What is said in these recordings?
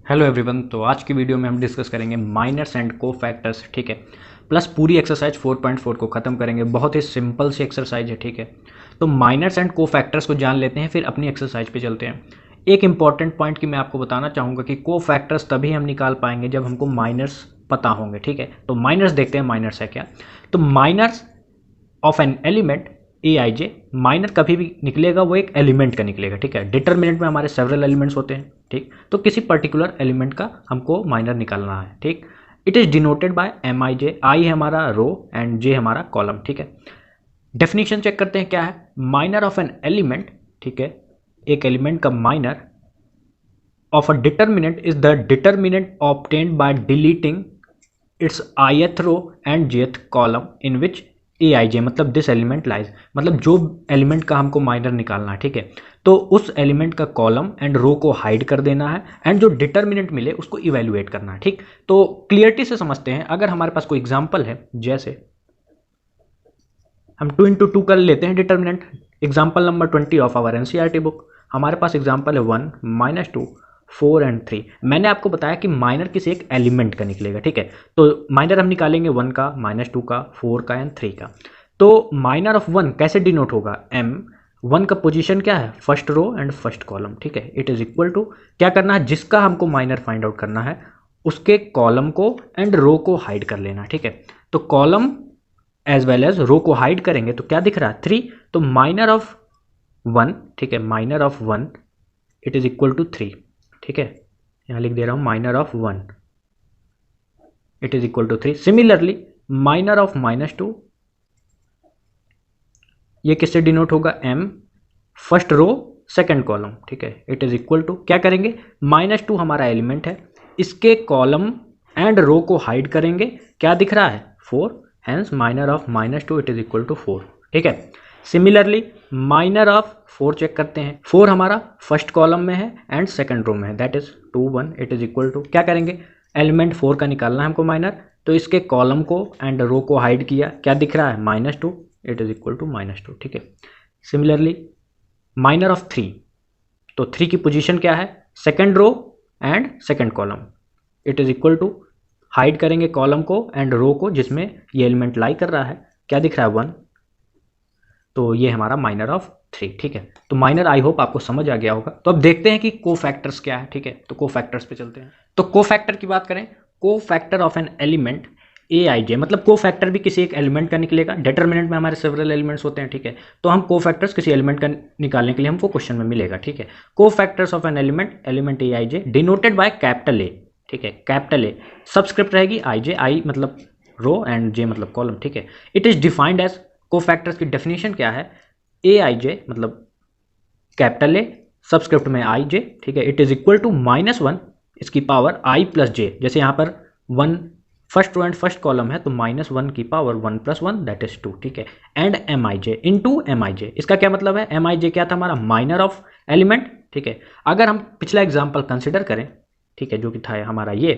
Hello everyone. तो आज की वीडियो में हम डिस्कस करेंगे माइनर्स एंड को फैक्टर्स, ठीक है। प्लस पूरी एक्सरसाइज 4.4 को ख़त्म करेंगे। बहुत ही सिंपल सी एक्सरसाइज है, ठीक है। तो माइनर्स एंड को फैक्टर्स को जान लेते हैं, फिर अपनी एक्सरसाइज पे चलते हैं। एक इंपॉर्टेंट पॉइंट की मैं आपको बताना चाहूँगा कि को फैक्टर्स तभी हम निकाल पाएंगे जब हमको माइनर्स पता होंगे, ठीक है। तो माइनर्स देखते हैं, माइनर्स है क्या। तो minors of an element a I j, minor कभी भी निकलेगा वो एक एलिमेंट का निकलेगा, ठीक है। डिटरमिनेंट में हमारे सेवरल एलिमेंट्स होते हैं, ठीक। तो किसी पर्टिकुलर एलिमेंट का हमको माइनर निकालना है, ठीक। It is denoted by M I J. I है हमारा रो एंड जे हमारा कॉलम, ठीक है। डेफिनेशन चेक करते हैं क्या है। माइनर ऑफ एन एलिमेंट, ठीक है, एक एलिमेंट का minor of a determinant is the determinant obtained by deleting its ith row and jth column in which A I J, मतलब दिस एलिमेंट लाइज, मतलब जो एलिमेंट का हमको माइनर निकालना है, ठीक है। तो उस एलिमेंट का कॉलम एंड रो को हाइड कर देना है एंड जो डिटरमिनेंट मिले उसको इवेल्युएट करना है, ठीक। तो क्लियरिटी से समझते हैं। अगर हमारे पास कोई एग्जांपल है, जैसे हम 2 इंटू 2 कर लेते हैं determinant. Example number 20 of our NCERT book. हमारे पास एग्जाम्पल है 1, -2, 4 एंड 3। मैंने आपको बताया कि माइनर किसी एक एलिमेंट का निकलेगा, ठीक है। तो माइनर हम निकालेंगे 1 का, -2 का, 4 का एंड 3 का। तो माइनर ऑफ 1 कैसे डिनोट होगा। m 1 का पोजीशन क्या है, first row and first column, ठीक है। इट इज इक्वल टू, क्या करना है, जिसका हमको माइनर फाइंड आउट करना है उसके कॉलम को एंड रो को हाइड कर लेना, ठीक है। तो कॉलम एज वेल एज रो को हाइड करेंगे तो क्या दिख रहा है, 3। तो माइनर ऑफ 1, ठीक है, minor of 1 it is equal to 3, ठीक है। यहां लिख दे रहा हूं minor of 1 it is equal to 3। Similarly minor of -2, ये किससे डिनोट होगा, m first row second column, ठीक है। इट इज इक्वल टू, क्या करेंगे, -2 हमारा एलिमेंट है, इसके कॉलम एंड रो को हाइड करेंगे, क्या दिख रहा है, 4। Hence minor of -2 it is equal to 4, ठीक है। सिमिलरली माइनर ऑफ 4 चेक करते हैं। 4 हमारा फर्स्ट कॉलम में है एंड सेकंड रो में है, that is 2 1 it is equal to, क्या करेंगे, एलिमेंट 4 का निकालना है हमको माइनर, तो इसके कॉलम को एंड रो को हाइड किया, क्या दिख रहा है, -2 इट इज इक्वल टू -2, ठीक है। सिमिलरली माइनर ऑफ 3, तो 3 की पोजीशन क्या है, second row and second column, it is equal to, hide करेंगे कॉलम को एंड रो को जिसमें ये एलिमेंट लाई कर रहा है, क्या दिख रहा है, 1। तो ये हमारा माइनर ऑफ 3, ठीक है। तो माइनर आई होप आपको समझ आ गया होगा। तो अब देखते हैं कि को फैक्टर्स क्या है, ठीक है। तो को फैक्टर्स पे चलते हैं। तो को फैक्टर की बात करें, को factor of an element a I J, मतलब को फैक्टर भी किसी एक एलिमेंट का निकलेगा। डिटरमिनेंट में हमारे सेवरल एलिमेंट्स होते हैं, ठीक है। तो हम को फैक्टर्स किसी एलिमेंट का निकालने के लिए हमको क्वेश्चन में मिलेगा, ठीक है। को factors of an element a I J denoted by capital A, ठीक है। कैपिटल ए, सबस्क्रिप्ट रहेगी आई जे, आई मतलब रो एंड जे मतलब कॉलम, ठीक है। इट इज डिफाइंड एज, को फैक्टर्स की डेफिनेशन क्या है, ए आई जे मतलब कैपिटल ए सबस्क्रिप्ट में आई जे, ठीक है। इट इज इक्वल टू -1 इसकी पावर आई प्लस जे, जैसे यहाँ पर 1 first row and first column है तो -1 की पावर 1 + 1 दैट इज 2, ठीक है। And M I J into M I J, इसका क्या मतलब है, एम आई जे क्या था हमारा, माइनर ऑफ एलिमेंट, ठीक है। अगर हम पिछला एग्जाम्पल कंसिडर करें, ठीक है, जो कि था हमारा ये,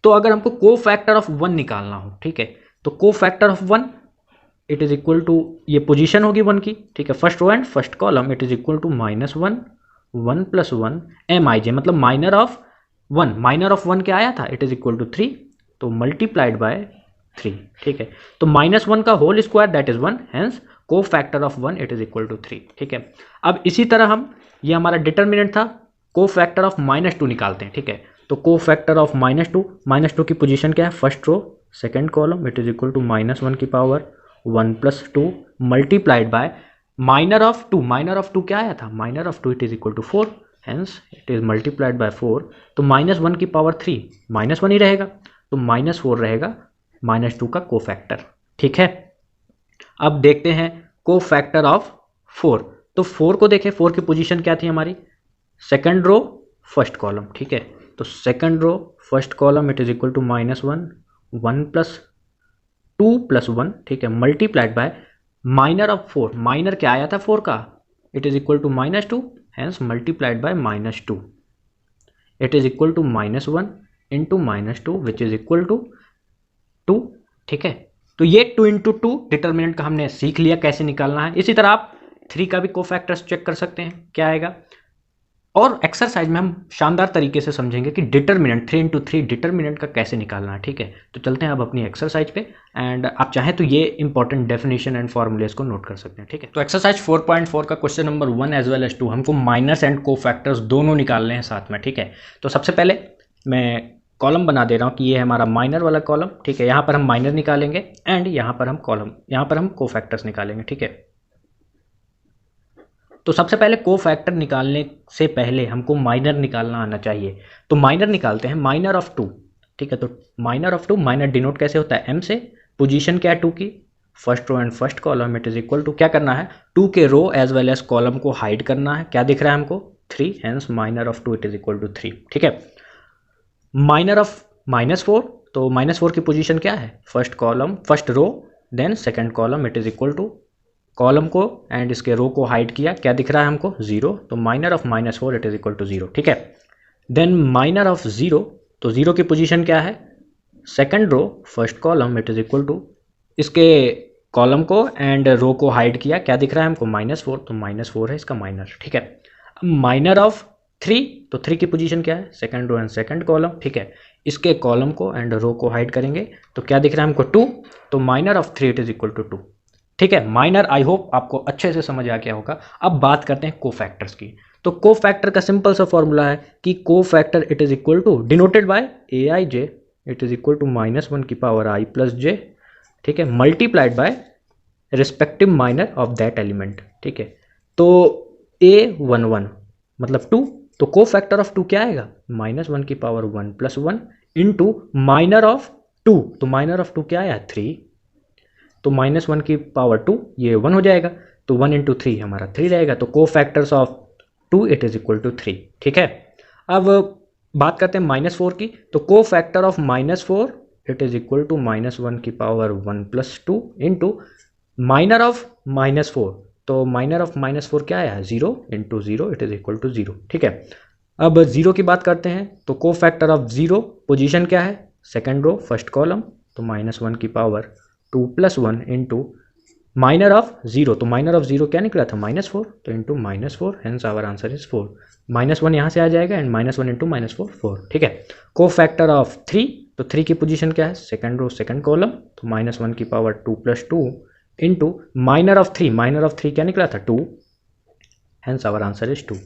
तो अगर हमको को फैक्टर ऑफ 1 निकालना हो, ठीक है, तो को factor of 1 it is equal to, ये पोजीशन होगी 1 की, ठीक है, first row and first column, it is equal to -1 1 + 1 M I J, मतलब माइनर ऑफ 1, माइनर ऑफ 1 क्या आया था, इट इज इक्वल टू 3, तो मल्टीप्लाइड बाय 3, ठीक है। तो -1 का whole square that is 1, hence को factor of 1 it is equal to 3, ठीक है। अब इसी तरह हम, ये हमारा डिटरमिनेंट था, को फैक्टर ऑफ -2 निकालते हैं, ठीक है। तो को फैक्टर ऑफ -2 की पोजीशन क्या है, first row second column, it is equal to -1 की power 1 + 2 multiplied by minor of 2, minor of 2 क्या आया था, minor of 2 it is equal to 4, hence it is multiplied by 4, तो -1 की पावर 3 -1 ही रहेगा, तो -4 रहेगा -2 का को फैक्टर, ठीक है। अब देखते हैं को फैक्टर ऑफ 4। तो 4 को देखें, 4 की पोजीशन क्या थी हमारी, सेकंड रो फर्स्ट कॉलम, ठीक है। तो second row first column it is equal to -1 1 + 2 + 1, ठीक है, multiplied by minor of 4, minor क्या आया था 4 का, it is equal to -2, hence multiplied by -2, it is equal to -1 into -2 which is equal to 2, ठीक है। तो ये 2 इंटू 2 डिटरमिनेंट का हमने सीख लिया कैसे निकालना है। इसी तरह आप 3 का भी को फैक्टर्स चेक कर सकते हैं, क्या आएगा, और एक्सरसाइज में हम शानदार तरीके से समझेंगे कि डिटर्मिनेंट 3 into 3 डिटर्मिनेंट का कैसे निकालना है। ठीक है, तो चलते हैं अब अपनी एक्सरसाइज पे एंड आप चाहें तो ये इंपॉर्टेंट डेफिनेशन एंड फॉर्मूलेस को नोट कर सकते हैं। ठीक है, तो एक्सरसाइज 4.4 का question number 1 as well as 2 हमको माइनस एंड को फैक्टर्स दोनों निकालने हैं साथ में। ठीक है, तो सबसे पहले मैं कॉलम बना दे रहा हूँ कि ये है हमारा माइनर वाला कॉलम। ठीक है, यहाँ पर हम माइनर निकालेंगे एंड यहाँ पर हम को फैक्टर्स निकालेंगे। ठीक है, तो सबसे पहले को फैक्टर निकालने से पहले हमको माइनर निकालना आना चाहिए। तो माइनर निकालते हैं, माइनर ऑफ 2। ठीक है, तो माइनर ऑफ 2, माइनर डिनोट कैसे होता है, m से। पोजीशन क्या है 2 की, first row and first column, it is equal to क्या करना है, 2 के row as well as column को हाइड करना है। क्या दिख रहा है हमको, 3, hence minor of 2 it is equal to 3। ठीक है, माइनर ऑफ -4, तो -4 की पोजीशन क्या है, first column first row then second column, it is equal to column को एंड इसके रो को हाइड किया, क्या दिख रहा है हमको, 0, तो minor of -4 it is equal to 0। ठीक है, देन माइनर ऑफ 0, तो 0 की पोजीशन क्या है, second row first column, it is equal to इसके कॉलम को एंड रो को हाइड किया, क्या दिख रहा है हमको, -4, तो -4 है इसका माइनर। ठीक है, माइनर ऑफ 3, तो 3 की पोजीशन क्या है, second row and second column. ठीक है, इसके कॉलम को एंड रो को हाइड करेंगे, तो क्या दिख रहा है हमको, 2, तो minor of 3 it is equal to 2। ठीक है, माइनर आई होप आपको अच्छे से समझ आ गया होगा। अब बात करते हैं कोफैक्टर्स की। तो कोफैक्टर का सिंपल सा फॉर्मूला है कि cofactor it is equal to denoted by AI J it is equal to -1 की पावर I प्लस J। ठीक है, multiplied by respective minor of that element. ठीक है, तो A11 मतलब 2, तो कोफैक्टर ऑफ 2 क्या आएगा, -1 की power 1 plus 1 into minor of 2, तो माइनर ऑफ 2 क्या आया, 3, तो -1 की पावर 2 ये 1 हो जाएगा, तो 1 इंटू 3 हमारा 3 रहेगा, तो cofactors of 2 it is equal to 3। ठीक है, अब बात करते हैं -4 की। तो को factor of -4 it is equal to -1 की power 1 plus 2 into minor of -4, तो माइनर ऑफ -4 क्या आया, 0 into 0 it is equal to 0। ठीक है, अब 0 की बात करते हैं। तो को फैक्टर ऑफ 0 पोजीशन क्या है, सेकंड रो फर्स्ट कॉलम, तो -1 की power 2 plus 1 into minor of 0, तो माइनर ऑफ 0 क्या निकला था, -4, तो into -4, hence our answer is 4। -1 यहाँ से आ जाएगा एंड -1 इंटू -4 4। ठीक है, को फैक्टर ऑफ 3, तो 3 की पोजीशन क्या है, सेकंड रो सेकंड कॉलम, तो -1 की power 2 plus 2 into minor of 3 क्या निकला था, 2, हेंस आवर आंसर इज 2।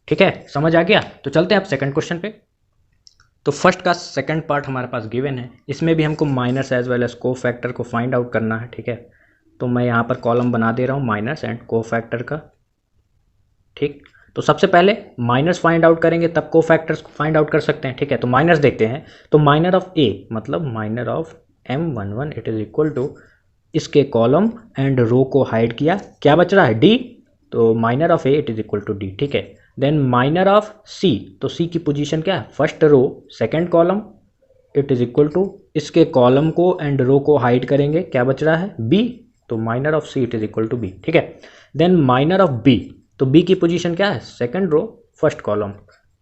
ठीक है, समझ आ गया। तो चलते हैं अब सेकंड क्वेश्चन पे। तो फर्स्ट का सेकंड पार्ट हमारे पास गिवन है, इसमें भी हमको माइनस एज वेल एज को फैक्टर को फाइंड आउट करना है। ठीक है, तो मैं यहाँ पर कॉलम बना दे रहा हूँ माइनस एंड को फैक्टर का। ठीक, तो सबसे पहले माइनस फाइंड आउट करेंगे तब को फैक्टर्स को फाइंड आउट कर सकते हैं। ठीक है, तो माइनस देखते हैं। तो माइनर ऑफ A मतलब minor of M11 it is equal to इसके कॉलम एंड रो को हाइड किया, क्या बच रहा है, D, तो minor of A it is equal to D। ठीक है, देन माइनर ऑफ C, तो C की पोजीशन क्या है, first row second column, it is equal to इसके कॉलम को एंड रो को हाइड करेंगे, क्या बच रहा है, B, तो minor of C it is equal to B। ठीक है, देन माइनर ऑफ B, तो B की पोजीशन क्या है, सेकंड रो फर्स्ट कॉलम,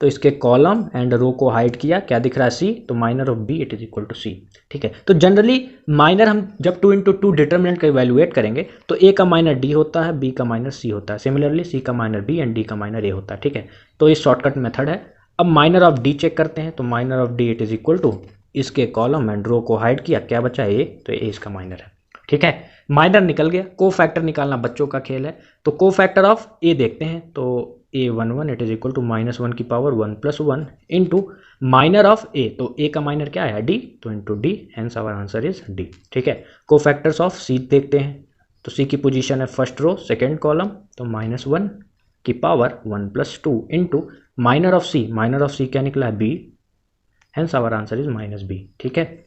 तो इसके कॉलम एंड रो को हाइड किया, क्या दिख रहा है, C, तो minor of B it is equal to C। ठीक है, तो जनरली माइनर हम जब 2 इंटू 2 डिटर्मिनेंट का इवेल्युएट करेंगे तो A का माइनर D होता है, B का माइनर C होता है, सिमिलरली C का माइनर B एंड D का माइनर A होता है। ठीक है, तो ये शॉर्टकट मेथड है। अब माइनर ऑफ D चेक करते हैं। तो minor of D it is equal to इसके कॉलम एंड रो को हाइड किया, क्या बचा A, तो A इसका माइनर है। ठीक है, माइनर निकल गया। को फैक्टर निकालना बच्चों का खेल है। तो को फैक्टर ऑफ A देखते हैं। तो A11 it is equal to -1 की power 1 plus 1 into minor of A, तो A का माइनर क्या है, D, तो into D, hence our answer is D। ठीक है, को फैक्टर्स ऑफ C देखते हैं। तो C की पोजीशन है फर्स्ट रो सेकंड कॉलम, तो -1 की power 1 plus 2 into minor of C क्या निकला है, B, hence our answer is -B। ठीक है,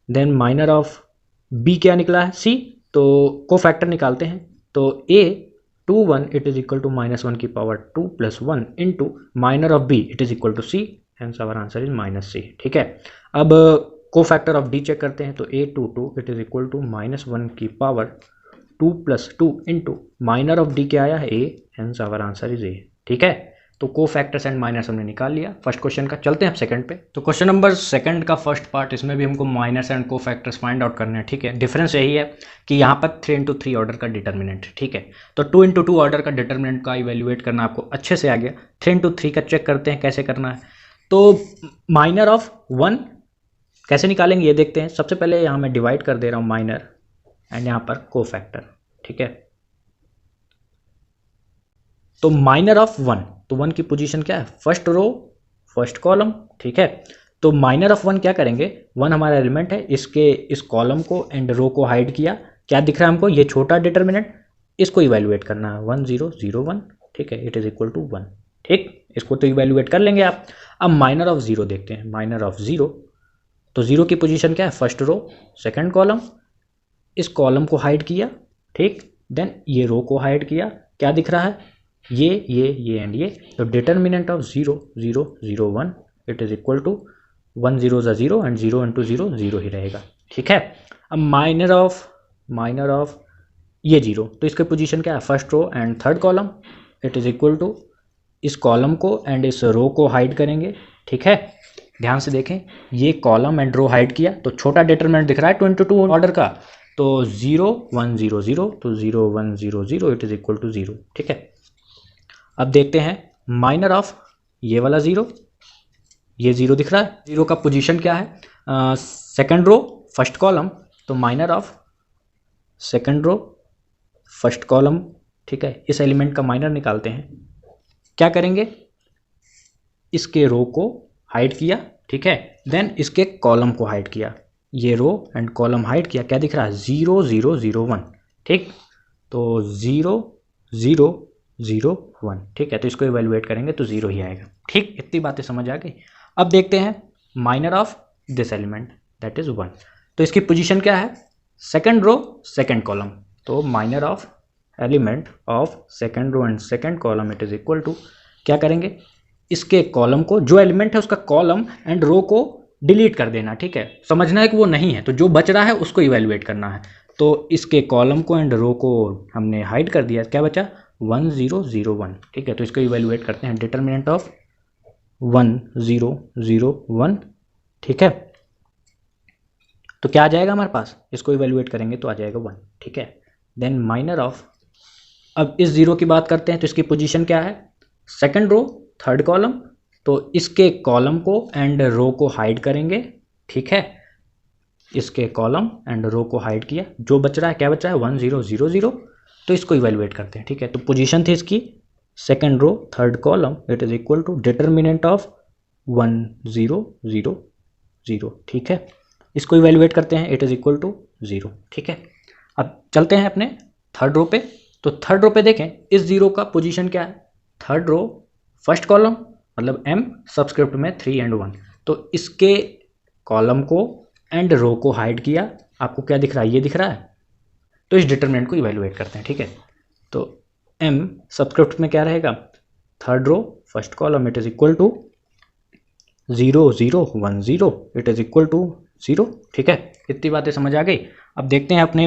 देन माइनर ऑफ B क्या निकला है, C, तो को फैक्टर निकालते हैं। तो A21 it is equal to -1 की power 2 plus 1 into minor of B it is equal to C, hence our answer is -C। ठीक है, अब को फैक्टर ऑफ D चेक करते हैं। तो A22 it is equal to -1 की power 2 plus 2 into minor of D क्या आया है, A, hence our answer is A। ठीक है, तो को फैक्टर्स एंड माइनस हमने निकाल लिया फर्स्ट क्वेश्चन का। चलते हैं अब सेकंड पे। तो क्वेश्चन नंबर सेकंड का फर्स्ट पार्ट, इसमें भी हमको माइनस एंड को फैक्टर्स फाइंड आउट करने हैं, ठीक है। डिफरेंस यही है कि यहाँ पर 3 into 3 ऑर्डर का डिटर्मिनेंट, ठीक है। तो 2 into 2 ऑर्डर का डिटर्मिनेंट का इवेल्युएट करना आपको अच्छे से आ गया। 3 into 3 का चेक करते हैं कैसे करना है। तो माइनर ऑफ 1 कैसे निकालेंगे ये देखते हैं। सबसे पहले यहाँ मैं डिवाइड कर दे रहा हूँ माइनर एंड यहाँ पर को फैक्टर, ठीक है। तो माइनर ऑफ 1, तो 1 की पोजीशन क्या है, फर्स्ट रो फर्स्ट कॉलम, ठीक है। तो माइनर ऑफ 1 क्या करेंगे, 1 हमारा एलिमेंट है, इसके इस कॉलम को एंड रो को हाइड किया। क्या दिख रहा है हमको, ये छोटा डिटर्मिनेंट, इसको इवेल्युएट करना है 1 0 0 1, ठीक है। इट इज इक्वल टू 1, ठीक। इसको तो इवेल्युएट कर लेंगे आप। अब माइनर ऑफ 0 देखते हैं। माइनर ऑफ 0, तो 0 की पोजीशन क्या है, फर्स्ट रो सेकंड कॉलम, इस कॉलम को हाइड किया, ठीक। देन ये रो को हाइड किया। क्या दिख रहा है, ये एंड ये। तो determinant of 0 0 0 1 it is equal to 1 0 0 and 0 into 0 0 ही रहेगा, ठीक है। अब माइनर ऑफ ये 0, तो इसके पोजीशन क्या है, first row and third column. It is equal to इस कॉलम को एंड इस रो को हाइड करेंगे, ठीक है। ध्यान से देखें, ये कॉलम एंड रो हाइड किया, तो छोटा डिटर्मिनेंट दिख रहा है 2 into 2 ऑर्डर का। तो 0 1 0 0, तो 0 1 0 0 इट इज इक्वल टू 0, ठीक है। अब देखते हैं माइनर ऑफ ये वाला 0, ये 0 दिख रहा है। 0 का पोजीशन क्या है, सेकंड रो फर्स्ट कॉलम, तो minor of second row first column, ठीक है। इस एलिमेंट का माइनर निकालते हैं। क्या करेंगे, इसके रो को हाइड किया, ठीक है। देन इसके कॉलम को हाइड किया, ये रो एंड कॉलम हाइड किया। क्या दिख रहा है, 0 0 0 1, ठीक। तो 0 0 0 1, ठीक है। तो इसको इवेल्युएट करेंगे तो 0 ही आएगा, ठीक। इतनी बातें समझ आ गई। अब देखते हैं minor of this element that is 1, तो इसकी पोजीशन क्या है, सेकंड रो सेकंड कॉलम। तो minor of element of second row and second column it is equal to, क्या करेंगे, इसके कॉलम को, जो एलिमेंट है उसका कॉलम एंड रो को डिलीट कर देना, ठीक है। समझना है कि वो नहीं है, तो जो बच रहा है उसको इवेल्युएट करना है। तो इसके कॉलम को एंड रो को हमने हाइड कर दिया, क्या बचा 1 0 0 1, ठीक है। तो इसको इवेल्युएट करते हैं, डिटर्मिनेंट ऑफ 1 0 0 1, ठीक है। तो क्या आ जाएगा हमारे पास, इसको इवेल्युएट करेंगे तो आ जाएगा 1, ठीक है। देन माइनर ऑफ, अब इस 0 की बात करते हैं, तो इसकी पोजीशन क्या है, सेकंड रो थर्ड कॉलम। तो इसके कॉलम को एंड रो को हाइड करेंगे, ठीक है। इसके कॉलम एंड रो को हाइड किया, जो बच रहा है, क्या बच रहा है 1 0 0 0, तो इसको इवेल्युएट करते हैं, ठीक है। तो पोजीशन थी इसकी second row third column, it is equal to determinant of 1 0 0 0, ठीक है। इसको इवेल्युएट करते हैं, इट इज इक्वल टू 0, ठीक है। अब चलते हैं अपने थर्ड रो पे। तो थर्ड रो पे देखें, इस 0 का पोजीशन क्या है, थर्ड रो फर्स्ट कॉलम, मतलब m सबस्क्रिप्ट में 3 and 1। तो इसके कॉलम को एंड रो को हाइड किया। आपको क्या दिख रहा है, ये दिख रहा है। तो इस डिटर्मिनेंट को इवेल्युएट करते हैं, ठीक है। तो m सबस्क्रिप्ट में क्या रहेगा, third row first column, it is equal to 0 0 1 0, it is equal to 0, ठीक है। इतनी बातें समझ आ गई। अब देखते हैं अपने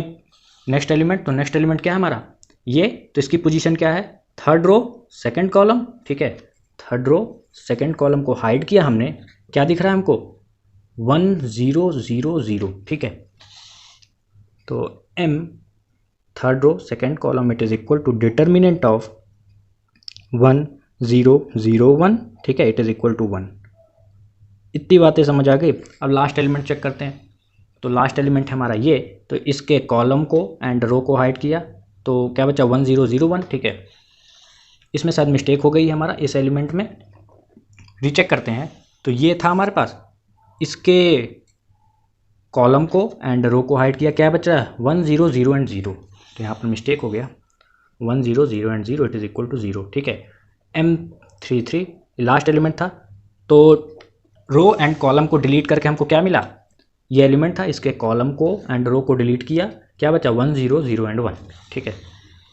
नेक्स्ट एलिमेंट। तो नेक्स्ट एलिमेंट क्या है हमारा, ये। तो इसकी पोजीशन क्या है, थर्ड रो सेकंड कॉलम, ठीक है। थर्ड रो सेकंड कॉलम को हाइड किया हमने। क्या दिख रहा है हमको, 1 0 0 0, ठीक है। तो m third row second column, it is equal to determinant of 1 0 0 1, ठीक है। It is equal to 1। इतनी बातें समझ आ गई। अब लास्ट एलिमेंट चेक करते हैं। तो लास्ट एलिमेंट है हमारा ये। तो इसके कॉलम को एंड रो को हाइड किया, तो क्या बचा 1 0 0 1, ठीक है। इसमें शायद मिस्टेक हो गई हमारा इस एलिमेंट में, रीचेक करते हैं। तो ये था हमारे पास, इसके कॉलम को एंड रो को हाइड किया, क्या बच रहा है 1 0 0 एंड 0। तो यहाँ पर मिस्टेक हो गया, 1 0 0 and 0 it is equal to 0, ठीक है। M33 लास्ट एलिमेंट था। तो रो एंड कॉलम को डिलीट करके हमको क्या मिला, ये एलिमेंट था, इसके कॉलम को एंड रो को डिलीट किया, क्या बचा 1 0 0 एंड 1, ठीक है।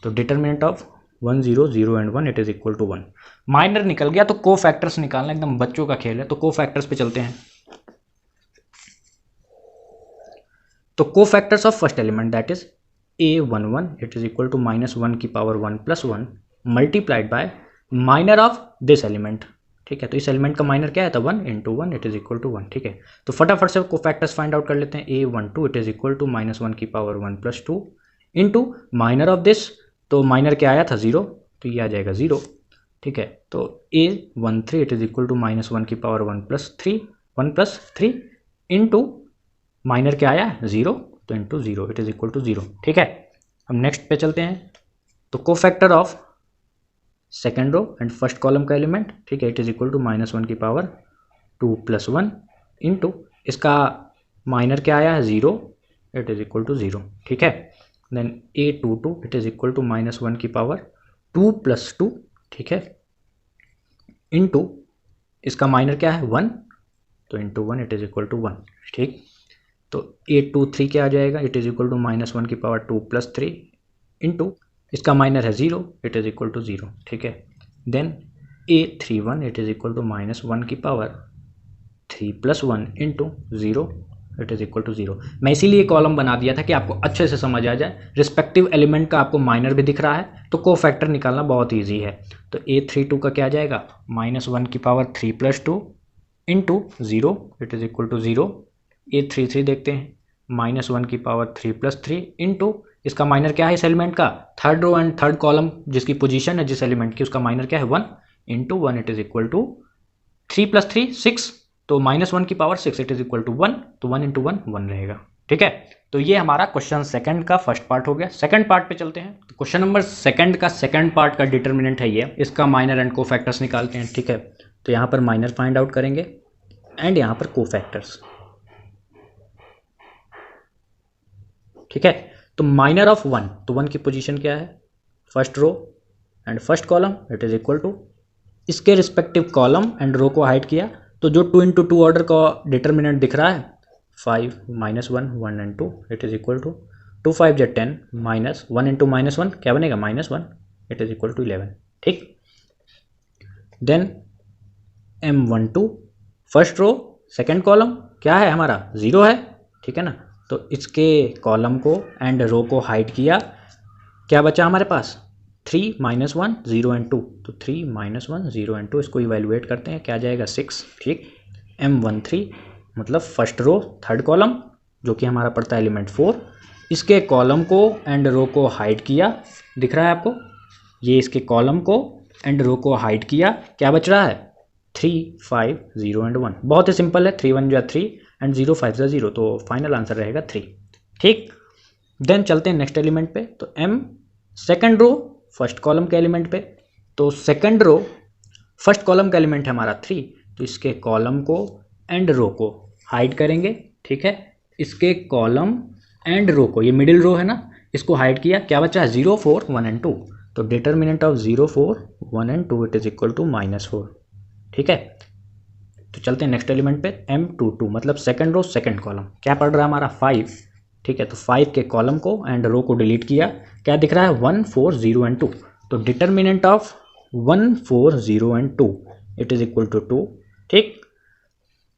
तो determinant of 1 0 0 and 1 it is equal to 1। Minor निकल गया, तो को फैक्टर्स निकालना एकदम बच्चों का खेल है। तो को फैक्टर्स पे चलते हैं। तो cofactors of first element that is a11 it is equal to -1 की power 1 + 1 multiplied by minor of this element, ठीक है। तो इस एलिमेंट का माइनर क्या है, तो 1 into 1 it is equal to 1, ठीक है। तो फटाफट से कोफैक्टर्स फाइंड आउट कर लेते हैं। A12 it is equal to -1 की power 1 + 2 into minor of this, तो माइनर क्या आया था 0, तो ये आ जाएगा 0, ठीक है। तो A13 it is equal to -1 की पावर 1 + 3 इंटू माइनर क्या आया 0, तो into 0 it is equal to 0, ठीक है। अब नेक्स्ट पे चलते हैं। तो cofactor of second row and first column का एलिमेंट, ठीक है, इट इज इक्वल टू -1 की पावर 2 + 1 इंटू इसका माइनर क्या आया है 0, इट इज इक्वल टू 0, ठीक है। Then A22 it is equal to -1 की पावर 2 + 2, ठीक है, इंटू इसका माइनर क्या है 1, तो into 1 it is equal to 1, ठीक। तो A23 क्या आ जाएगा, इट इज इक्वल टू -1 की पावर 2 + 3 इंटू इसका माइनर है 0, इट इज इक्वल टू 0, ठीक है। Then A31 it is equal to -1 की power 3 + 1 into 0 it is equal to 0। मैं इसीलिए कॉलम बना दिया था कि आपको अच्छे से समझ आ जाए। रिस्पेक्टिव एलिमेंट का आपको माइनर भी दिख रहा है तो कोफैक्टर निकालना बहुत ईजी है। तो A32 का क्या आ जाएगा, -1 की power 3 + 2 into 0 it is equal to 0। A33 देखते हैं, -1 की पावर 3 + 3 इंटू इसका माइनर क्या है इस एलिमेंट का, third row and third column जिसकी पोजीशन है जिस एलिमेंट की, उसका माइनर क्या है 1 into 1 it is equal to 3 + 3 6, तो -1 की power 6 it is equal to 1, तो 1 इंटू 1 1 रहेगा, ठीक है। तो ये हमारा क्वेश्चन सेकंड का फर्स्ट पार्ट हो गया। सेकंड पार्ट पे चलते हैं। तो क्वेश्चन नंबर सेकंड का सेकंड पार्ट का डिटर्मिनेंट है ये, इसका माइनर एंड कोफैक्टर्स निकालते हैं, ठीक है। तो यहाँ पर माइनर फाइंड आउट करेंगे एंड यहाँ पर कोफैक्टर्स, ठीक है। तो माइनर ऑफ 1, तो 1 की पोजीशन क्या है, first row and first column it is equal to इसके रिस्पेक्टिव कॉलम एंड रो को हाइड किया, तो जो 2 इंटू 2 ऑर्डर का डिटर्मिनेंट दिख रहा है 5 -1 1 and 2 it is equal to 2 5 × 10 -1 into -1 क्या बनेगा -1 इट इज इक्वल टू 11, ठीक। Then M12 first row second column क्या है हमारा 0 है, ठीक है ना। तो इसके कॉलम को एंड रो को हाइड किया, क्या बचा हमारे पास 3 -1 0 एंड 2, तो 3 -1 0 एंड 2 इसको इवेलुएट करते हैं, क्या जाएगा 6, ठीक। M13 मतलब फर्स्ट रो थर्ड कॉलम जो कि हमारा पड़ता है एलिमेंट 4, इसके कॉलम को एंड रो को हाइड किया, दिख रहा है आपको, ये इसके कॉलम को एंड रो को हाइड किया, क्या बच रहा है 3 5 0 एंड 1, बहुत ही सिंपल है, 3 1 = 3 एंड 0 5 = 0, तो फाइनल आंसर रहेगा 3, ठीक। देन चलते हैं नेक्स्ट एलिमेंट पे। तो M second row first column के एलिमेंट पे, तो सेकंड रो फर्स्ट कॉलम का एलिमेंट है हमारा 3, तो इसके कॉलम को एंड रो को हाइड करेंगे, ठीक है। इसके कॉलम एंड रो को, ये मिडिल रो है ना, इसको हाइड किया, क्या बचा है 0 4 1 एंड 2, तो determinant of 0 4 1 and 2 it is equal to -4, ठीक है। तो चलते हैं नेक्स्ट एलिमेंट पे। M22 मतलब सेकंड रो सेकंड कॉलम, क्या पड़ रहा है हमारा 5, ठीक है। तो 5 के कॉलम को एंड रो को डिलीट किया, क्या दिख रहा है 1 4 0 एंड 2, तो determinant of 1 4 0 and 2 it is equal to 2, ठीक।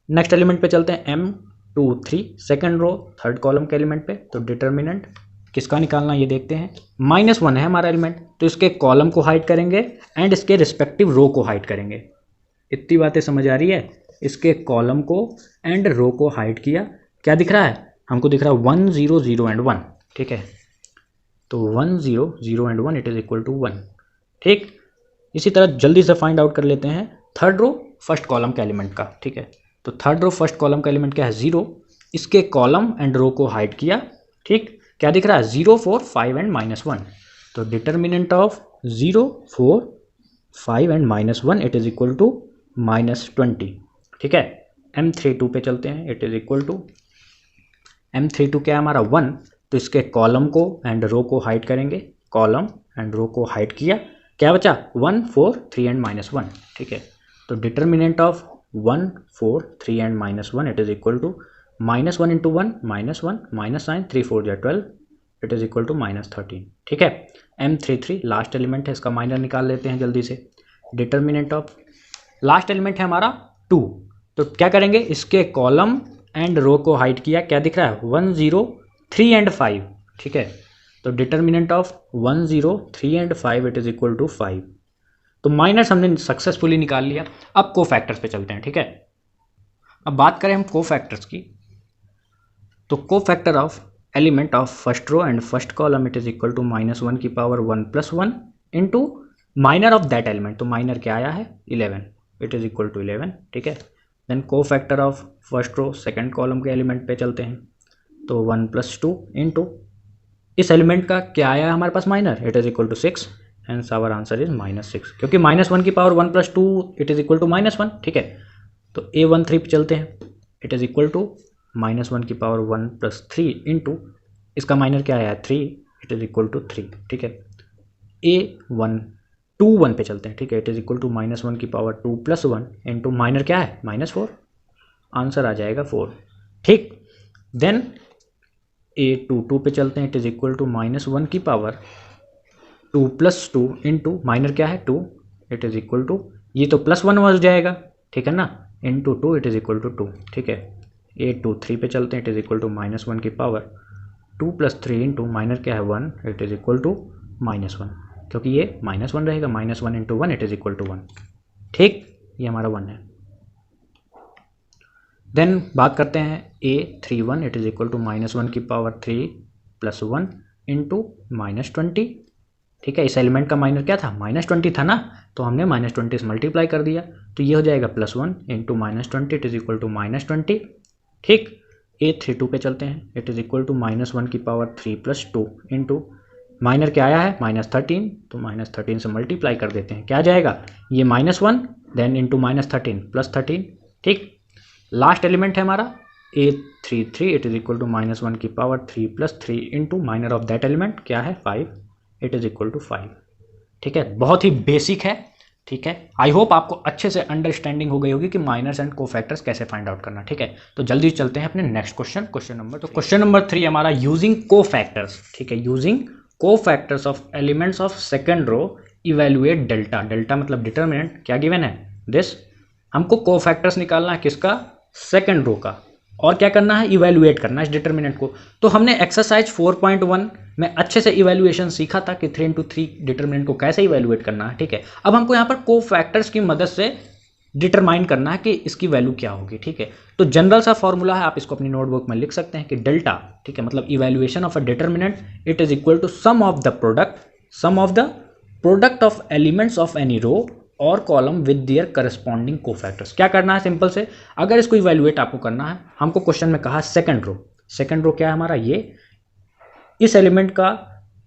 नेक्स्ट एलिमेंट पे चलते हैं M23 second row third column के एलिमेंट पे, तो डिटर्मिनेंट किसका निकालना ये देखते हैं, -1 है हमारा एलिमेंट, तो इसके कॉलम को हाइड करेंगे एंड इसके रिस्पेक्टिव रो को हाइड करेंगे। इतनी बातें समझ आ रही है, इसके कॉलम को एंड रो को हाइड किया, क्या दिख रहा है हमको, दिख रहा है 1 0 0 एंड 1, ठीक है। तो 1 0 0 and 1 it is equal to 1, ठीक। इसी तरह जल्दी से फाइंड आउट कर लेते हैं थर्ड रो फर्स्ट कॉलम के एलिमेंट का, ठीक है। तो थर्ड रो फर्स्ट कॉलम का एलिमेंट क्या है 0, इसके कॉलम एंड रो को हाइड किया, ठीक। क्या दिख रहा है 0 4 5 एंड -1, तो determinant of 0 4 5 and -1 it is equal to -20, ठीक है। M32 पे चलते हैं, it is equal to M32 क्या है हमारा 1, तो इसके कॉलम को एंड रो को हाइड करेंगे, कॉलम एंड रो को हाइड किया, क्या बचा 1 4 3 एंड -1, ठीक है। तो determinant of 1 4 3 and -1 it is equal to -1 into 1 -1 -9 3 4 = 12 it is equal to -13, ठीक है। M33 लास्ट एलिमेंट है, इसका माइनर निकाल लेते हैं जल्दी से। डिटर्मिनेंट ऑफ लास्ट एलिमेंट है हमारा 2, तो क्या करेंगे, इसके कॉलम एंड रो को हाइड किया, क्या दिख रहा है 1 0 3 एंड 5, ठीक है। तो determinant of 1 0 3 and 5 it is equal to 5, तो माइनस हमने सक्सेसफुली निकाल लिया। अब कोफैक्टर्स पे चलते हैं, ठीक है। अब बात करें हम कोफैक्टर्स की, तो cofactor of element of first row and first column it is equal to -1 की power 1 + 1 into minor of that element, तो माइनर क्या आया है 11, इट इज इक्वल टू 11, ठीक है। Then cofactor of first row second column के element पे चलते हैं, तो 1 + 2 इंटू इस एलिमेंट का क्या आया हमारे पास minor, it is equal to 6, hence our answer is -6, क्योंकि -1 की power 1 + 2 it is equal to -1, ठीक है। तो A13 पे चलते हैं, इट इज इक्वल टू -1 की पावर 1 + 3 इंटू इसका माइनर क्या आया है 3, इट इज इक्वल टू 3, ठीक है। A21 पे चलते हैं, ठीक है, इट इज इक्वल टू -1 की पावर 2 + 1 इंटू माइनर क्या है -4, आंसर आ जाएगा 4, ठीक। देन A22 पे चलते हैं, इट इज इक्वल टू -1 की पावर 2 + 2 इंटू माइनर क्या है 2, इट इज इक्वल टू, ये तो +1 हो जाएगा, ठीक है ना, into 2 it is equal to 2, ठीक है। A23 पे चलते हैं, इट इज इक्वल टू -1 की पावर 2 + 3 इंटू माइनर क्या है 1, इट इज इक्वल टू -1, क्योंकि ये -1 रहेगा, -1 into 1 it is equal to 1, ठीक, ये हमारा 1 है। देन बात करते हैं A31, it is equal to -1 की पावर 3 + 1 इंटू -20, ठीक है। इस एलिमेंट का माइनर क्या था -20 था ना, तो हमने -20 से मल्टीप्लाई कर दिया, तो ये हो जाएगा +1 into -20 it is equal to -20, ठीक। A32 पे चलते हैं, इट इज इक्वल टू -1 की पावर 3 + 2 इंटू माइनर क्या आया है -13, तो -13 से मल्टीप्लाई कर देते हैं, क्या आ जाएगा ये -1 देन इंटू -13 +13, ठीक। लास्ट एलिमेंट है हमारा A33, it is equal to -1 की power 3 + 3 into minor of that element क्या है 5, इट इज इक्वल टू 5, ठीक है। बहुत ही बेसिक है, ठीक है। आई होप आपको अच्छे से अंडरस्टैंडिंग हो गई होगी कि माइनर्स एंड कोफैक्टर्स कैसे फाइंड आउट करना, ठीक है। तो जल्दी चलते हैं अपने नेक्स्ट क्वेश्चन नंबर, तो क्वेश्चन नंबर 3 हमारा यूजिंग कोफैक्टर्स, ठीक है, using cofactors of elements of second row evaluate delta, delta मतलब डिटर्मिनेंट, क्या गिवन है दिस, हमको कोफैक्टर्स निकालना है किसका सेकंड रो का, और क्या करना है इवेल्युएट करना है इस डिटर्मिनेंट को। तो हमने एक्सरसाइज 4.1 में अच्छे से इवेल्युएशन सीखा था कि 3 × 3 डिटर्मिनेंट को कैसे इवेल्युएट करना है, ठीक है। अब हमको यहाँ पर कोफैक्टर्स की मदद से डिटरमाइन करना है कि इसकी वैल्यू क्या होगी, ठीक है। तो जनरल सा फॉर्मूला है, आप इसको अपनी नोटबुक में लिख सकते हैं कि डेल्टा, ठीक है, मतलब evaluation of a determinant it is equal to sum of the product of elements of any row और column with their corresponding cofactors. क्या करना है सिंपल से, अगर इसको इवेल्युएट आपको करना है, हमको क्वेश्चन में कहा सेकंड रो क्या है हमारा, ये इस एलिमेंट का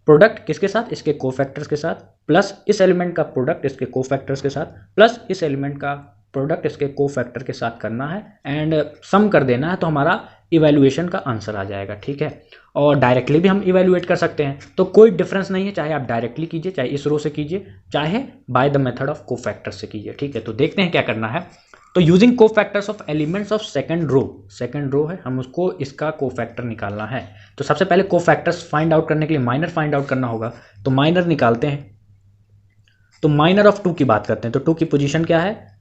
प्रोडक्ट किसके साथ, इसके कोफैक्टर्स के साथ, प्लस इस एलिमेंट का प्रोडक्ट इसके कोफैक्टर्स के साथ, प्लस इस एलिमेंट का प्रोडक्ट इसके कोफैक्टर के साथ करना है एंड सम कर देना है, तो हमारा इवेल्युएशन का आंसर आ जाएगा, ठीक है। और डायरेक्टली भी हम इवेल्युएट कर सकते हैं, तो कोई डिफरेंस नहीं है, चाहे आप डायरेक्टली कीजिए, चाहे इस रो से कीजिए, चाहे by the method of cofactors से कीजिए, ठीक है। तो देखते हैं क्या करना है। तो using cofactors of elements of second row है, हम उसको इसका कोफैक्टर निकालना है। तो सबसे पहले कोफैक्टर्स फाइंड आउट करने के लिए माइनर फाइंड आउट करना होगा, तो माइनर निकालते हैं। तो माइनर ऑफ 2 की बात करते हैं, तो 2 की पोजीशन क्या है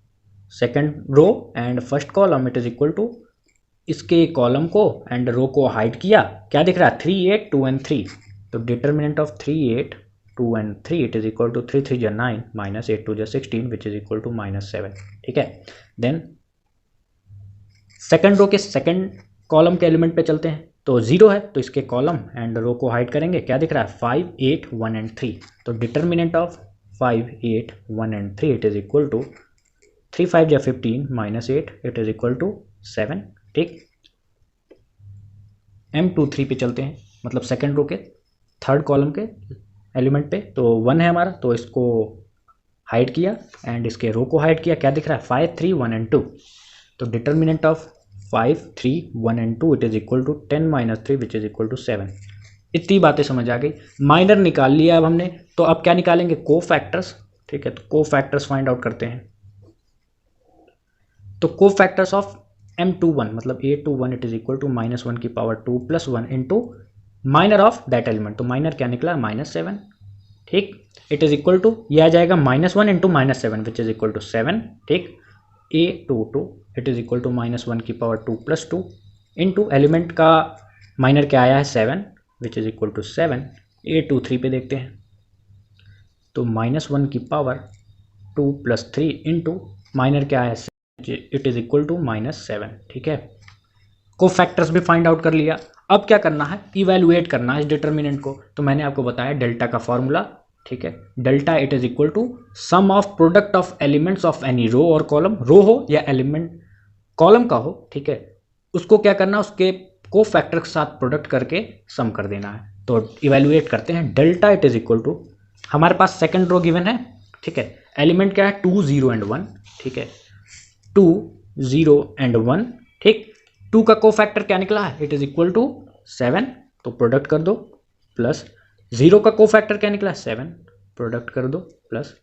second row and first column it is equal to इसके कॉलम को एंड रो को हाइड किया, क्या दिख रहा है 3 8 2 and 3, तो determinant of 3 8 2 and 3 it is equal to 3 3 9 -8 2 16 which is equal to -7, ठीक है। देन सेकंड रो के सेकंड कॉलम के एलिमेंट पे चलते हैं, तो 0 है, तो इसके कॉलम एंड रो को हाइड करेंगे, क्या दिख रहा है 5 8 1 and 3, तो determinant of 5 8 1 and 3 it is equal to 3 5 या 15 -8 इट इज इक्वल टू 7, ठीक। M23 पे चलते हैं, मतलब सेकंड रो के थर्ड कॉलम के एलिमेंट पे, तो 1 है हमारा, तो इसको हाइड किया एंड इसके रो को हाइड किया, क्या दिख रहा है 5 3 1 and 2, तो determinant of 5 3 1 and 2 it is equal to 10 - 3 which is equal to 7। इतनी बातें समझ आ गई, माइनर निकाल लिया अब हमने, तो अब क्या निकालेंगे कोफैक्टर्स, ठीक है। तो कोफैक्टर्स फाइंड आउट करते हैं, तो कोफैक्टर्स ऑफ M21 मतलब A21 it is equal to -1 की power 2 + 1 into minor of that element, तो माइनर क्या निकला -7, ठीक। इट इज इक्वल टू ये आ जाएगा -1 into -7 which is equal to 7, ठीक। A22 it is equal to -1 की पावर 2 + 2 इंटू एलिमेंट का माइनर क्या आया है 7 which is equal to 7। A23 पे देखते हैं, तो -1 की पावर 2 + 3 इंटू माइनर क्या है, इट इज़ इक्वल टू -7। ठीक है, को फैक्टर्स भी फाइंड आउट कर लिया। अब क्या करना है, इवेलुएट करना है इस डिटर्मिनेंट को। तो मैंने आपको बताया डेल्टा का फॉर्मूला। ठीक है, delta it is equal to sum of product of elements of any row और कॉलम, रो हो या एलिमेंट कॉलम का हो। ठीक है, उसको क्या करना, उसके को फैक्टर के साथ प्रोडक्ट करके सम कर देना है। तो इवेलुएट करते हैं, delta it is equal to, हमारे पास सेकंड रो गिवन है। ठीक है, एलिमेंट क्या है, 2 0 एंड 1। ठीक है, 2 0 एंड 1। ठीक, 2 का को फैक्टर क्या निकला है, इट इज इक्वल टू 7, तो प्रोडक्ट कर दो, प्लस 0 का को फैक्टर क्या निकला है, 7, प्रोडक्ट कर दो, प्लस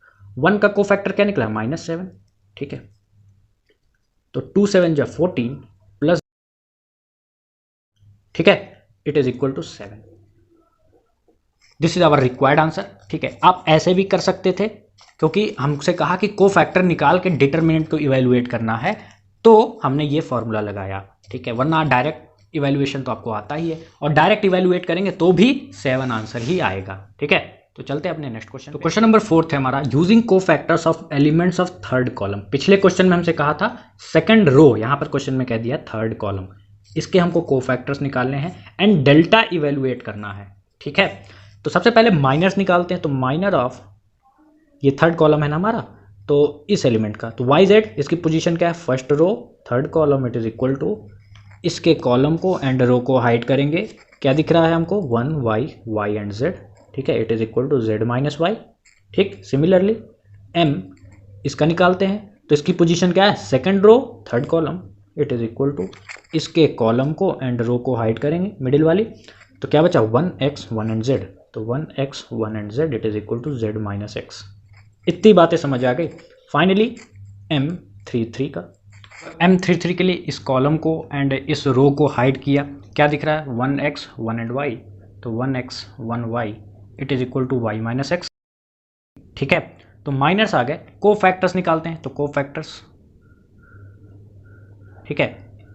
1 का को फैक्टर क्या निकला है, -7। ठीक है, तो 2 7 जा 14 प्लस, ठीक है, it is equal to 7। This is our required answer. ठीक है, आप ऐसे भी कर सकते थे, क्योंकि हमसे कहा कि को फैक्टर निकाल के डिटर्मिनेंट को इवेलुएट करना है, तो हमने ये फॉर्मूला लगाया। ठीक है, वरना डायरेक्ट इवेल्युएशन तो आपको आता ही है, और डायरेक्ट इवेल्युएट करेंगे तो भी 7 आंसर ही आएगा। ठीक है, तो चलते हैं अपने नेक्स्ट क्वेश्चन। तो क्वेश्चन नंबर 4 है हमारा, यूजिंग को factors of elements of third column. पिछले क्वेश्चन में हमसे कहा था सेकंड रो, यहां पर क्वेश्चन में कह दिया थर्ड कॉलम, इसके हमको को फैक्टर्स निकालने हैं एंड डेल्टा इवेल्युएट करना है। ठीक है, तो सबसे पहले माइनर्स निकालते हैं। तो माइनर ऑफ, ये थर्ड कॉलम है ना हमारा, तो इस एलिमेंट का, तो वाई जेड, इसकी पोजीशन क्या है, first row third column, it is equal to, इसके कॉलम को एंड रो को हाइड करेंगे, क्या दिख रहा है हमको, 1 y एंड z। ठीक है, it is equal to z minus y. ठीक, सिमिलरली m इसका निकालते हैं, तो इसकी पोजीशन क्या है, second row third column, it is equal to, इसके कॉलम को एंड रो को हाइड करेंगे मिडिल वाली, तो क्या बचा 1x 1 एंड z, तो 1x 1 and z it is equal to z minus x. इतनी बातें समझ आ गई। फाइनली M33 का, M33 के लिए इस कॉलम को एंड इस रो को हाइड किया, क्या दिख रहा है, 1x 1 एंड y, तो 1x 1 y it is equal to y minus x. ठीक है, तो माइनस आ गए, को फैक्टर्स निकालते हैं, तो को फैक्टर्स, ठीक है,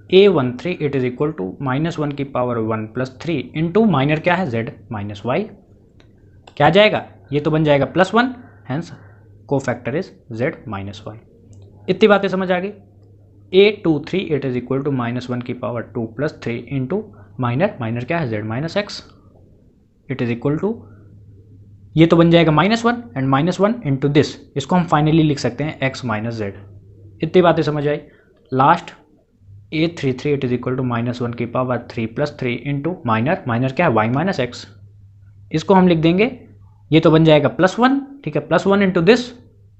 A13 it is equal to -1 की पावर 1 + 3 इंटू माइनर क्या है, z माइनस वाई, क्या आ जाएगा, ये तो बन जाएगा +1, hence cofactor is z minus y. इतनी बातें समझ आ गई। A23 it is equal to -1 की पावर 2 + 3 इंटू माइनर क्या है, z minus x, it is equal to, ये तो बन जाएगा -1 एंड -1 इंटू दिस, इसको हम फाइनली लिख सकते हैं x माइनस z। इतनी बातें समझ आई। Last A33 it is equal to -1 की पावर 3 + 3 इंटू माइनर क्या है, y माइनस एक्स, इसको हम लिख देंगे, ये तो बन जाएगा +1। ठीक है, +1 इंटू दिस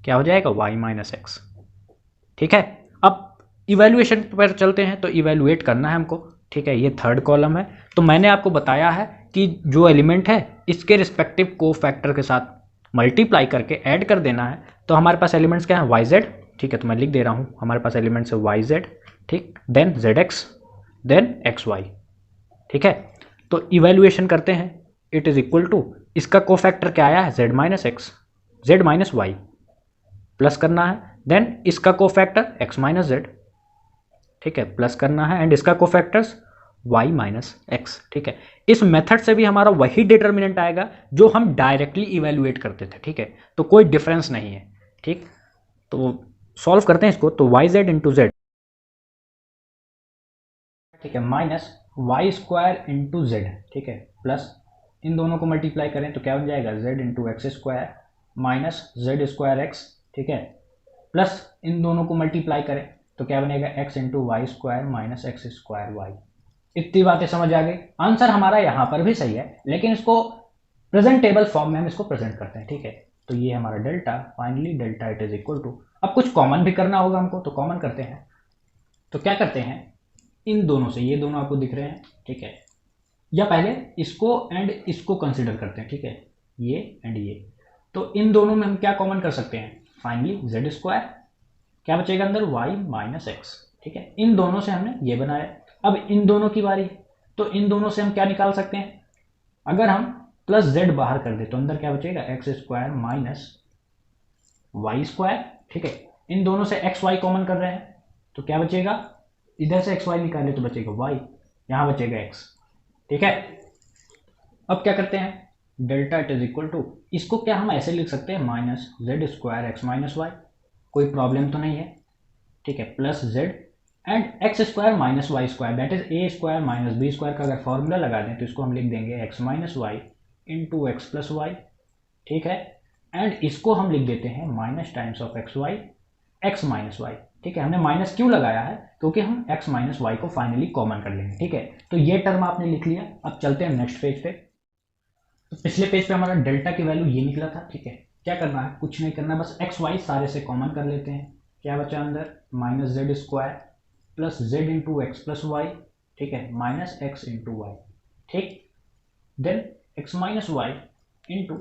क्या हो जाएगा, y माइनस एक्स। ठीक है, अब इवेल्युएशन पर चलते हैं, तो इवेल्युएट करना है हमको। ठीक है, ये थर्ड कॉलम है, तो मैंने आपको बताया है कि जो एलिमेंट है इसके रिस्पेक्टिव को फैक्टर के साथ मल्टीप्लाई करके ऐड कर देना है। तो हमारे पास एलिमेंट्स क्या है, वाई जेड। ठीक है, तो मैं लिख दे रहा हूँ, हमारे पास एलिमेंट्स है वाई जेड, ठीक, then z x, then x y. ठीक है, तो इवेल्युएशन करते हैं, इट इज इक्वल टू, इसका को फैक्टर क्या आया है, z minus x, z minus y, plus करना है, देन इसका को फैक्टर एक्स माइनस जेड, ठीक है, प्लस करना है, एंड इसका को फैक्टर्स y माइनस एक्स। ठीक है, इस मेथड से भी हमारा वही डिटर्मिनेंट आएगा जो हम डायरेक्टली इवेल्युएट करते थे। ठीक है, तो कोई डिफरेंस नहीं है। ठीक, तो सॉल्व करते हैं इसको, तो वाई जेड इंटू जेड, ठीक है, minus y square into z, ठीक है, प्लस इन दोनों को मल्टीप्लाई करें तो क्या बन जाएगा, Z into x square minus z square x, ठीक है, प्लस इन दोनों को मल्टीप्लाई करें तो क्या बनेगा, x into y square minus x square y. इतनी बातें समझ आ गई। आंसर हमारा यहाँ पर भी सही है, लेकिन इसको प्रेजेंटेबल फॉर्म में हम इसको प्रेजेंट करते हैं। ठीक है, तो ये हमारा delta, finally delta it is equal to, अब कुछ कॉमन भी करना होगा हमको, तो कॉमन करते हैं। तो क्या करते हैं, इन दोनों से, ये दोनों आपको दिख रहे हैं, ठीक है, या पहले इसको एंड इसको कंसिडर करते हैं। ठीक है, ये एंड ये, तो इन दोनों में हम क्या कॉमन कर सकते हैं, फाइनली जेड स्क्वायर, क्या बचेगा अंदर, वाई माइनस एक्स। ठीक है, इन दोनों से हमने ये बनाया। अब इन दोनों की बारी, तो इन दोनों से हम क्या निकाल सकते हैं, अगर हम प्लस जेड बाहर कर दे तो अंदर क्या बचेगा, x square minus y square. ठीक है, इन दोनों से एक्स वाई कॉमन कर रहे हैं तो क्या बचेगा, इधर से एक्स वाई निकाले तो बचेगा वाई, यहां बचेगा एक्स। ठीक है, अब क्या करते हैं, delta it is equal to, इसको क्या हम ऐसे लिख सकते हैं, minus z square x minus y, कोई प्रॉब्लम तो नहीं है, ठीक है, plus z and x square minus y square that is a square minus b square का अगर फॉर्मूला लगा दें तो इसको हम लिख देंगे x minus y into x plus y, ठीक है, एंड इसको हम लिख देते हैं minus times of x y x minus y, ठीक है। हमने माइनस क्यों लगाया है, क्योंकि हम एक्स माइनस वाई को फाइनली कॉमन कर लेंगे, ठीक है। तो ये टर्म आपने लिख लिया। अब चलते हैं नेक्स्ट पेज पे। तो पिछले पेज पे हमारा डेल्टा की वैल्यू ये निकला था, ठीक है। क्या करना है, कुछ नहीं करना, बस एक्स वाई सारे से कॉमन कर लेते हैं। क्या बचा अंदर, minus z square plus z into x plus y, ठीक है, माइनस एक्स इंटू वाई, ठीक। Then x minus y into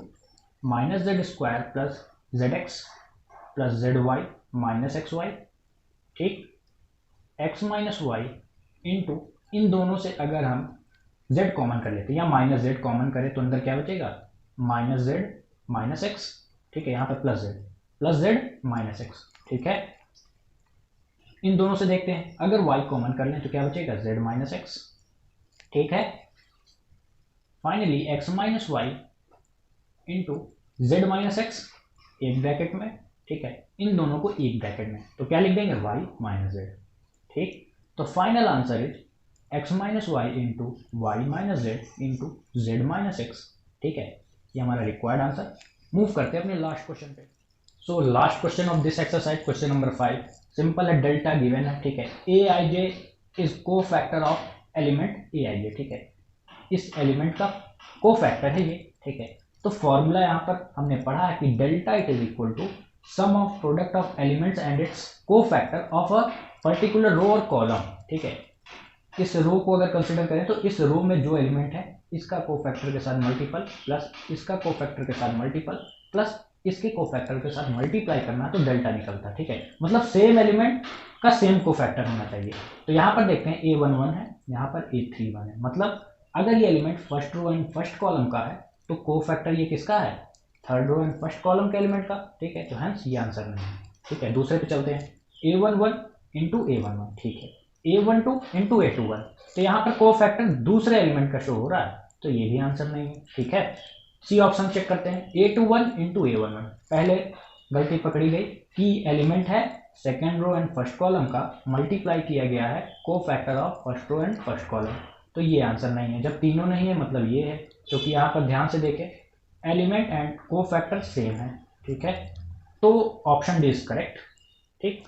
minus z square plus z x plus z y minus x y, ठीक। एक्स माइनस वाई इंटू इन दोनों से अगर हम z common कर लेते हैं या माइनस जेड कॉमन करें तो अंदर क्या बचेगा, माइनस जेड माइनस एक्स, ठीक है, यहाँ पर प्लस जेड माइनस एक्स, ठीक है। इन दोनों से देखते हैं, अगर y कॉमन कर लें तो क्या बचेगा, z माइनस एक्स, ठीक है। Finally x minus y into z minus x एक ब्रैकेट में, ठीक है, इन दोनों को एक ब्रैकेट में, तो क्या लिख देंगे, y माइनस जेड, ठीक। तो final answer is x minus y into y minus z into z minus x, ठीक है। ये हमारा रिक्वायर्ड आंसर। मूव करते हैं अपने लास्ट क्वेश्चन पे। So last question of this exercise, question number 5, simple है, डेल्टा गिवन है, ठीक है। ए आई जे इज को फैक्टर ऑफ एलिमेंट ए आई जे, ठीक है, इस एलिमेंट का को फैक्टर है ये, ठीक है। तो फॉर्मूला यहाँ पर हमने पढ़ा है कि delta it is equal to sum of product of elements and its को factor of a particular row और कॉलम, ठीक है। इस रो को अगर कंसिडर करें तो इस रो में जो एलिमेंट है इसका कोफैक्टर के साथ मल्टीपल प्लस इसका कोफैक्टर के साथ मल्टीपल प्लस इसके कोफैक्टर के साथ मल्टीप्लाई करना तो डेल्टा निकलता है, ठीक है। मतलब सेम एलिमेंट का सेम कोफैक्टर होना चाहिए। तो यहाँ पर देखते हैं A11 है, यहाँ पर A31 है, मतलब अगर ये element first row and first column का है तो कोफैक्टर ये किसका है, third row and first column के एलिमेंट का, ठीक है। तो हेंस ये आंसर नहीं है, ठीक है। दूसरे पे चलते हैं, A11 इंटू A11, ठीक है, A12 इंटू A21, तो यहाँ पर को फैक्टर दूसरे एलिमेंट का शो हो रहा है, तो ये भी आंसर नहीं है, ठीक है। सी ऑप्शन चेक करते हैं, A21 इंटू A11, पहले गलती पकड़ी गई कि एलिमेंट है second row and first column का, मल्टीप्लाई किया गया है को factor of first row and first column, तो ये आंसर नहीं है। जब तीनों नहीं है मतलब ये है, क्योंकि यहाँ पर ध्यान से देखें एलिमेंट एंड को फैक्टर सेम है, ठीक है। तो ऑप्शन डी इज करेक्ट, ठीक।